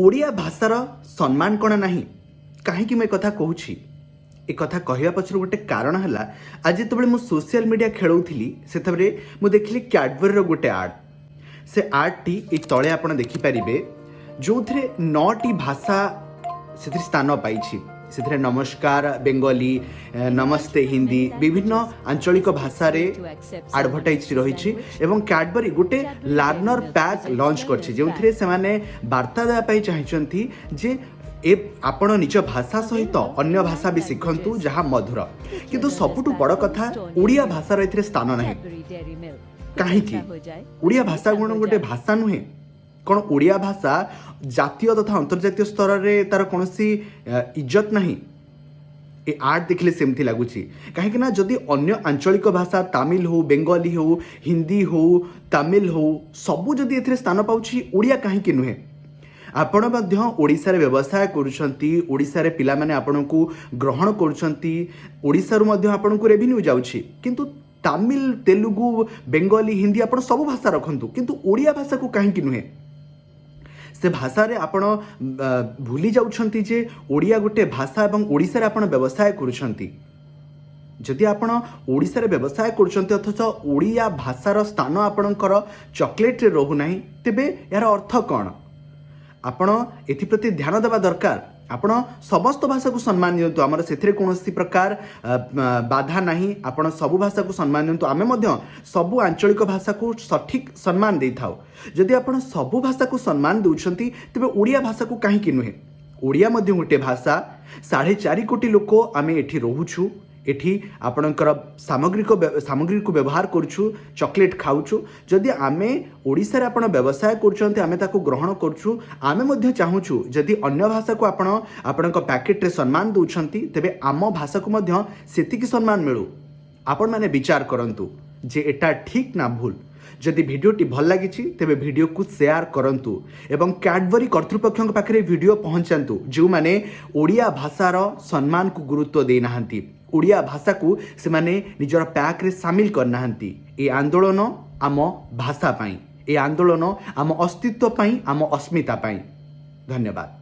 ओडिया भाषार सम्मान कौन नहीं कहीं मैं कथा कहूँ ए कथा कहवा पचर गोटे कारण है आज जो मुझे सोशल मीडिया खेलुली से मुझे देखिली कैडबरी गोटे आर्ट से आर्ट टी तले आप देखिपारे जो थे 9टी भाषा से स्थान पाई से नमस्कार बेंगली नमस्ते हिंदी विभिन्न आंचलिक भाषा रे एडवर्टाइज रही एवं कैडबरी गोटे लर्नर पैक लॉन्च करछि जो थे से वार्ता देवाई चाहती जे ए आपण निज भाषा सहित अन्य भाषा भी शिखंतु जहाँ मधुर किंतु सबुठु बड़ कथा ओडिया भाषार एथिरे स्थान नहीं कहीं ओडिया भाषा गुण गोटे भाषा नुहे कौन ओडिया भाषा जातीय तथा अंतर्जातीय स्तर में तार कौन इज्जत नहीं ए आर्ट देखले सेमती लगुच कहीं जदि अन्य आंचलिक भाषा तमिल हो बेंगली हो हिंदी हो तमिल हो सबू जदि एथिरे स्थान पाउछि ओडिया कहीं नुहे आपण ओडिशा रे व्यवसाय करुछंती ओडिशा रे पिला माने आपण को ग्रहण करुछंती ओडिशा रु मध्ये आपण को रेवेन्यू जाउछि किंतु तमिल तेलुगु बेंगली हिंदी आपण सब भाषा रखंतु किंतु ओडिया भाषा को कहीं नुहे से भाषा रे आपण भूली जाउछंती जे ओडिया गोटे भाषा एवं ओडिशा रे आपण व्यवसाय करुछंती जदि आपण ओडिशा रे व्यवसाय करुछंती अथच ओडिया भाषार स्थान आपणकर चॉकलेट रे रहु नाही तेबे यार अर्थ कौन आपण एप्रति ध्यान देवा दरकार आपण समस्त भाषा को सम्मान दिंतु आमर से कौन प्रकार बाधा नहीं आपण सबु भाषा को सम्मान दिंतु आमे मध्य सबु आंचलिक भाषा को सठिक सम्मान दे थाउ जदि आपण सबु भाषा को सम्मान दउछंती तबे ओडिया भाषा को कहीं नुहे ओडिया मध्य गोटे भाषा 4.5 कोटी लोक आमे एठी रहुछु एठी आपणकर सामग्री को व्यवहार करुछु चॉकलेट खाऊछु जदि आमे ओडिशा रे आपण व्यवसाय करुछंती आमे ताको ग्रहण करुछु आमे मध्य चाहूछु जदि अन्य भाषा को आपणक पैकेट रे सम्मान दउछंती तबे आम भाषा को मध्य सेतिकी सम्मान मिलू आपण माने विचार करंतु जे एटा ठीक ना भूल जदि भिडियोटी भल लगी तेबे भिडियो को शेयर करंतु एवं कैडबरी कर्तृपक्षों पाखे भिडियो पहुंचातु जो माने ओडिया भाषार सम्मान को गुरुत्व दे नाहंती ओडिया भाषा को से माने निजर पैक रे शामिल करना ए आंदोलन आम भाषा पाई ए आंदोलन आम अस्तित्व पाई आम अस्मिता पाई धन्यवाद।